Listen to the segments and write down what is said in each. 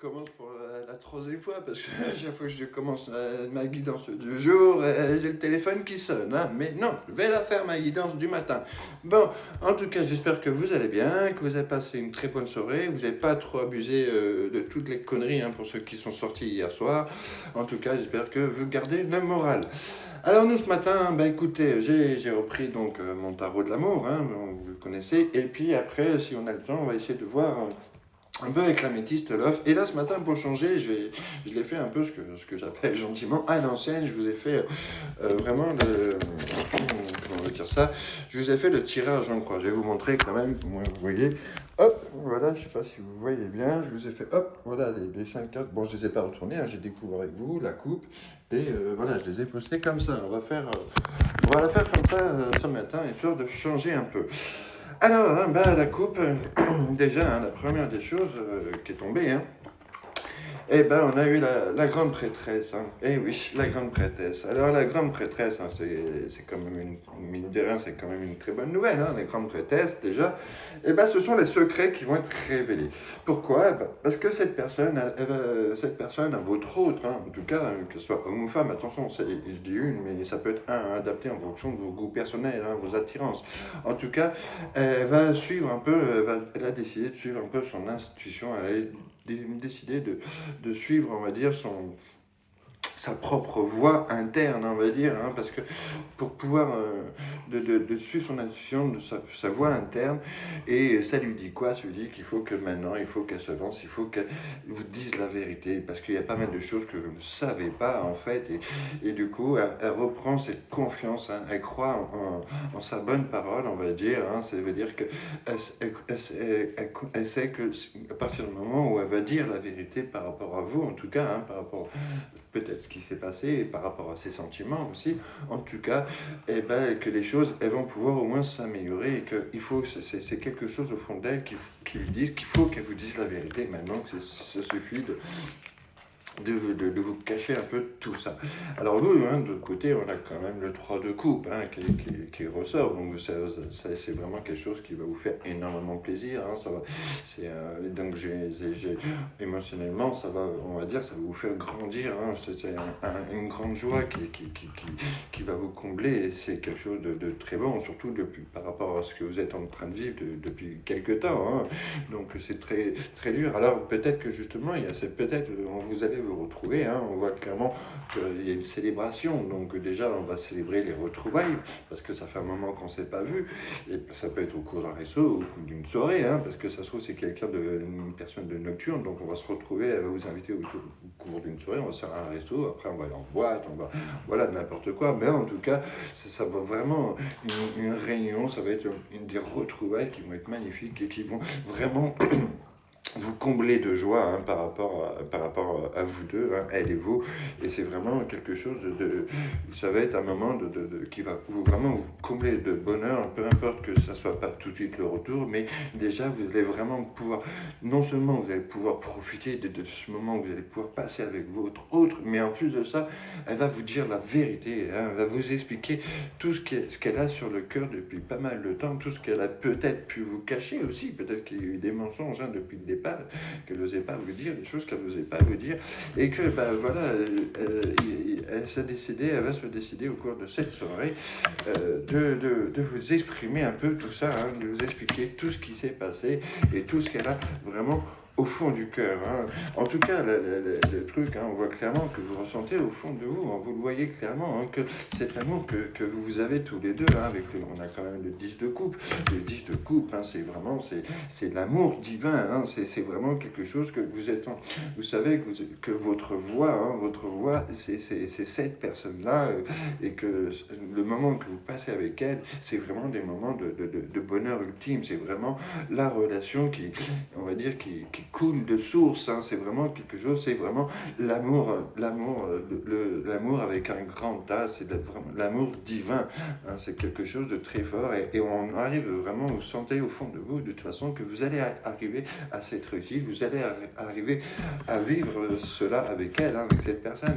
commence pour la troisième fois parce que à chaque fois que je commence ma guidance du jour, j'ai le téléphone qui sonne, hein. Mais non, je vais la faire ma guidance du matin. Bon, en tout cas, j'espère que vous allez bien, que vous avez passé une très bonne soirée, vous n'avez pas trop abusé de toutes les conneries hein, pour ceux qui sont sortis hier soir. En tout cas, j'espère que vous gardez le moral. Alors nous ce matin, bah écoutez, j'ai repris donc mon tarot de l'amour, hein, vous le connaissez, et puis après, si on a le temps, on va essayer de voir un peu avec l'améthyste l'off. Et là ce matin, pour changer, je l'ai fait un peu ce que j'appelle gentiment à l'ancienne. Je vous ai fait vraiment le, comment on va dire ça, je vous ai fait le tirage en croix. Je vais vous montrer quand même, au moins vous voyez. Hop, voilà, je sais pas si vous voyez bien, je vous ai fait, hop, voilà les 5 cartes. Bon, je les ai pas retournées, hein, j'ai découvert avec vous la coupe. Et voilà, je les ai postés comme ça. On va la faire comme ça ce matin, histoire de changer un peu. Alors, hein, bah, la coupe, déjà, hein, la première des choses qui est tombée, hein, eh ben, on a eu la grande prêtresse. Hein. Eh oui, la grande prêtresse. Alors, la grande prêtresse, hein, c'est quand même mine de rien, c'est quand même une très bonne nouvelle. Hein, la grande prêtresse, déjà, eh ben, ce sont les secrets qui vont être révélés. Pourquoi? Eh ben, parce que cette personne, cette personne, votre autre, hein, en tout cas, que ce soit homme ou femme, attention, je dis une, mais ça peut être un adapté en fonction de vos goûts personnels, hein, vos attirances. En tout cas, elle va suivre un peu, elle a décidé de suivre un peu son intuition, elle a décidé de suivre, on va dire, sa propre voie interne, on va dire, hein, parce que pour pouvoir de suivre son intuition, de sa voie interne, et ça lui dit quoi? Ça lui dit qu'il faut que maintenant, il faut qu'elle se lance, il faut qu'elle vous dise la vérité, parce qu'il y a pas mal de choses que vous ne savez pas, en fait, et du coup, elle reprend cette confiance, hein, elle croit en sa bonne parole, on va dire, hein, ça veut dire que elle sait que à partir du moment où elle va dire la vérité par rapport à vous, en tout cas, hein, par rapport peut-être ce qui s'est passé et par rapport à ses sentiments aussi, en tout cas, eh ben, que les choses elles vont pouvoir au moins s'améliorer et que il faut, c'est quelque chose au fond d'elle qui lui dit qu'il faut qu'elle vous dise la vérité maintenant, que ça suffit de vous cacher un peu tout ça. Alors vous, hein, de l'autre côté, on a quand même le 3 de coupe hein, qui ressort, donc c'est vraiment quelque chose qui va vous faire énormément plaisir. Hein, ça va, donc émotionnellement, ça va, on va dire, ça va vous faire grandir. Hein, c'est une grande joie qui va vous combler et c'est quelque chose de très bon, surtout par rapport à ce que vous êtes en train de vivre depuis quelques temps. Hein, donc c'est très, très dur. Alors peut-être que justement, peut-être, vous allez vous retrouver, hein, on voit clairement qu'il y a une célébration, donc déjà on va célébrer les retrouvailles, parce que ça fait un moment qu'on ne s'est pas vu, et ça peut être au cours d'un resto ou d'une soirée, hein, parce que ça se trouve c'est une personne de nocturne, donc on va se retrouver, elle va vous inviter au cours d'une soirée, on va se faire un resto, après on va aller en boîte, voilà, n'importe quoi, mais en tout cas, ça va vraiment, une réunion, ça va être une des retrouvailles qui vont être magnifiques et qui vont vraiment vous combler de joie hein, par rapport à vous deux, hein, elle et vous, et c'est vraiment quelque chose ça va être un moment qui va vraiment vous combler de bonheur, peu importe que ça soit pas tout de suite le retour, mais déjà vous allez vraiment pouvoir, non seulement vous allez pouvoir profiter de ce moment où vous allez pouvoir passer avec votre autre, mais en plus de ça, elle va vous dire la vérité, hein, elle va vous expliquer tout ce qu'elle a sur le cœur depuis pas mal de temps, tout ce qu'elle a peut-être pu vous cacher aussi, peut-être qu'il y a eu des mensonges hein, depuis le départ, qu'elle n'osait pas vous dire, des choses qu'elle n'osait pas vous dire, et que ben voilà, elle va se décider au cours de cette soirée de vous exprimer un peu tout ça, hein, de vous expliquer tout ce qui s'est passé et tout ce qu'elle a vraiment au fond du cœur. Hein. En tout cas, le truc, hein, on voit clairement que vous ressentez au fond de vous, hein, vous le voyez clairement, hein, que cet amour que vous avez tous les deux, hein, on a quand même le 10 de coupe. Le 10 de coupe, hein, c'est vraiment, c'est l'amour divin, hein, c'est vraiment quelque chose que vous êtes vous savez que votre voix, c'est cette personne-là, et que le moment que vous passez avec elle, c'est vraiment des moments de bonheur ultime, c'est vraiment la relation on va dire, qui coule de source, hein, c'est vraiment quelque chose, c'est vraiment l'amour avec un grand A, c'est vraiment l'amour divin, hein, c'est quelque chose de très fort, et on arrive vraiment, vous sentez au fond de vous, de toute façon, que vous allez arriver à cette réussite, vous allez arriver à vivre cela avec elle, hein, avec cette personne.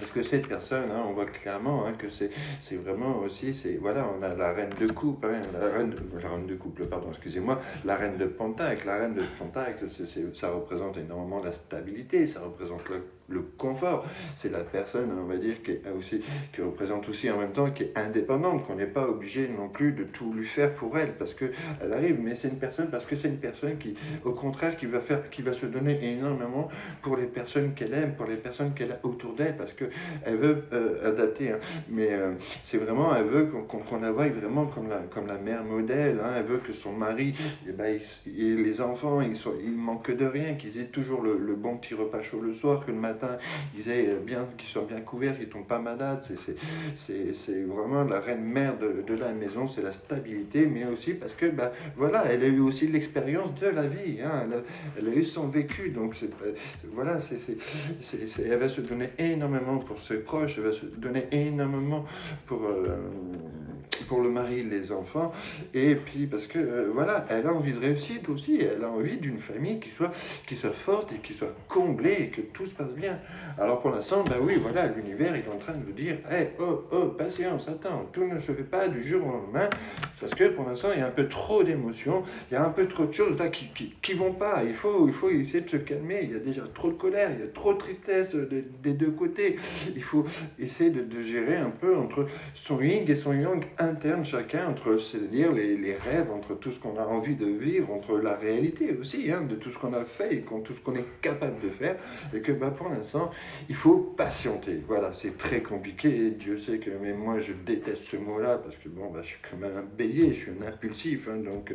Parce que cette personne, hein, on voit clairement hein, que c'est vraiment aussi, voilà, on a la reine de coupe, hein, la reine de couple, pardon, excusez-moi, la reine de Pentacle. La reine de Pentacle, ça représente énormément la stabilité, ça représente le confort. C'est la personne, on va dire, qui représente aussi en même temps, qui est indépendante, qu'on n'est pas obligé non plus de tout lui faire pour elle, parce que elle arrive, mais c'est une personne, parce que c'est une personne qui, au contraire, qui va se donner énormément pour les personnes qu'elle aime, pour les personnes qu'elle a autour d'elle, parce que elle veut adapter, hein, mais c'est vraiment, elle veut qu'on la voie vraiment comme la mère modèle, hein, elle veut que son mari, et ben, les enfants, ils manquent de rien, qu'ils aient toujours le bon petit repas chaud le soir, que le matin, qu'ils soient bien couverts, qu'ils ne tombent pas malades, c'est vraiment la reine mère de la maison, c'est la stabilité, mais aussi parce que, ben, voilà, elle a eu aussi l'expérience de la vie, hein, elle a eu son vécu, donc voilà, elle va se donner énormément pour ses proches, elle va se donner énormément pour le mari, les enfants, et puis parce que voilà, elle a envie de réussite aussi, elle a envie d'une famille qui soit forte et qui soit comblée et que tout se passe bien. Alors pour l'instant, ben oui, voilà, l'univers il est en train de vous dire, hey, oh, patience, attends, tout ne se fait pas du jour au lendemain, parce que pour l'instant il y a un peu trop d'émotions, il y a un peu trop de choses là qui vont pas, il faut essayer de se calmer, il y a déjà trop de colère, il y a trop de tristesse des deux côtés, il faut essayer de gérer un peu entre son yin et son yang interne chacun, entre c'est-à-dire les rêves, entre tout ce qu'on a envie de vivre, entre la réalité aussi, hein, de tout ce qu'on a fait et tout ce qu'on est capable de faire, et que bah, pour l'instant, il faut patienter. Voilà, c'est très compliqué, et Dieu sait que mais moi je déteste ce mot-là, parce que bon, bah, je suis quand même un bélier, je suis un impulsif, hein, donc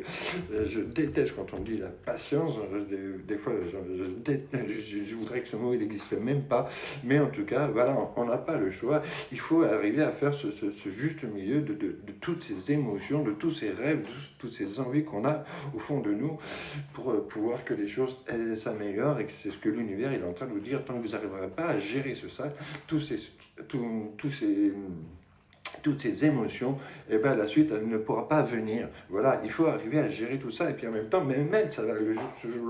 je déteste quand on dit la patience, des fois je voudrais que ce mot il n'existe même pas, mais en tout cas, voilà, on n'a pas le choix, il faut arriver à faire ce juste milieu de toutes ces émotions, de tous ces rêves, de toutes ces envies qu'on a au fond de nous pour pouvoir que les choses s'améliorent, et que c'est ce que l'univers est en train de vous dire, tant que vous n'arriverez pas à gérer ça, tous ces, toutes ces émotions, et ben la suite elle ne pourra pas venir. Voilà, il faut arriver à gérer tout ça, et puis en même temps, même elle, ça va, le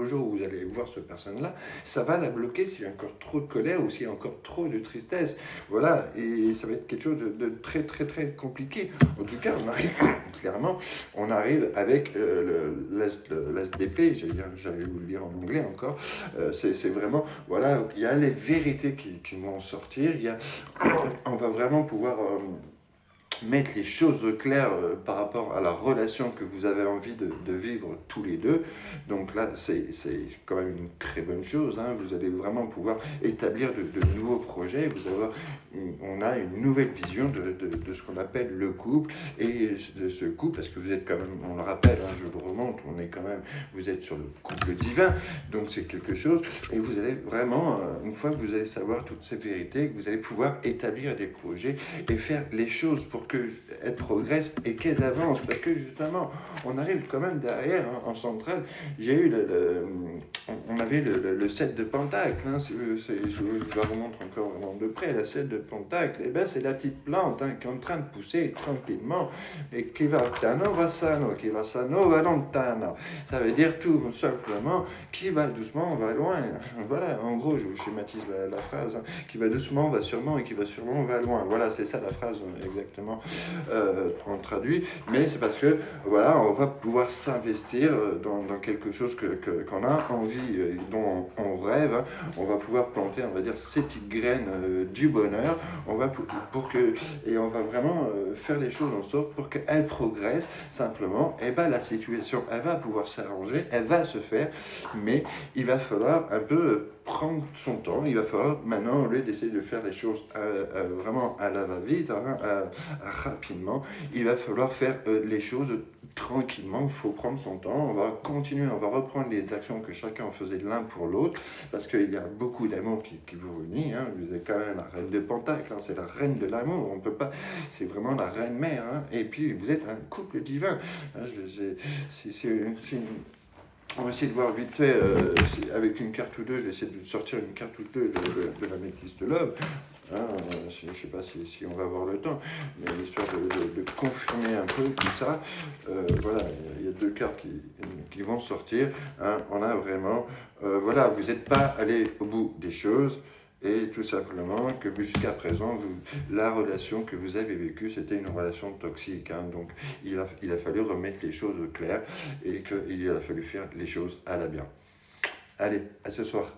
jour où vous allez voir cette personne-là, ça va la bloquer s'il y a encore trop de colère ou s'il y a encore trop de tristesse. Voilà, et ça va être quelque chose de très très très compliqué. En tout cas, on arrive clairement, on arrive avec l'SDP, j'allais vous le dire en anglais encore, c'est vraiment, voilà, il y a les vérités qui vont sortir, on va vraiment pouvoir mettre les choses au clair par rapport à la relation que vous avez envie de vivre tous les deux. Donc là, c'est quand même une très bonne chose, hein. Vous allez vraiment pouvoir établir de nouveaux projets. On a une nouvelle vision de ce qu'on appelle le couple, et de ce couple, parce que vous êtes quand même, on le rappelle, hein, je vous remonte, vous êtes sur le couple divin, donc c'est quelque chose, et vous allez vraiment, une fois que vous allez savoir toutes ces vérités, que vous allez pouvoir établir des projets et faire les choses pour qu'elles progressent et qu'elles avancent, parce que justement, on arrive quand même derrière, hein, en centrale, j'ai eu on avait le 7 de Pentacle, hein, je vous la remontre encore vraiment de près, la 7 de Pentacle, et ben c'est la petite plante, hein, qui est en train de pousser tranquillement, et qui va piano va sano, qui va sano va lontano, ça veut dire tout simplement, qui va doucement va loin, voilà, en gros je vous schématise la phrase, hein, qui va doucement va sûrement, et qui va sûrement va loin, voilà, c'est ça la phrase exactement, on traduit, mais c'est parce que voilà, on va pouvoir s'investir dans quelque chose qu'on a envie, dont on rêve, hein. On va pouvoir planter, on va dire, ces petites graines du bonheur, et on va vraiment faire les choses en sorte pour qu'elles progressent simplement, et ben la situation, elle va pouvoir s'arranger, elle va se faire, mais il va falloir un peu prendre son temps, il va falloir maintenant, au lieu d'essayer de faire les choses vraiment à la va-vite, hein, rapidement, il va falloir faire les choses tranquillement, il faut prendre son temps, on va continuer, on va reprendre les actions que chacun faisait l'un pour l'autre, parce qu'il y a beaucoup d'amour qui vous réunit, hein. Vous êtes quand même la reine de Pentacle, hein, c'est la reine de l'amour, on peut pas, c'est vraiment la reine mère, hein. Et puis vous êtes un couple divin, hein. On va essayer de voir vite fait, avec une carte ou deux, je vais essayer de sortir une carte ou deux de la Métis de Love. Hein, je ne sais pas si on va avoir le temps, mais histoire de confirmer un peu tout ça, voilà, il y a deux cartes qui vont sortir, hein, on a vraiment, voilà, vous n'êtes pas allé au bout des choses, Et tout simplement que jusqu'à présent, la relation que vous avez vécue, c'était une relation toxique. Hein. Donc il a fallu remettre les choses au clair et qu'il a fallu faire les choses à la bien. Allez, à ce soir.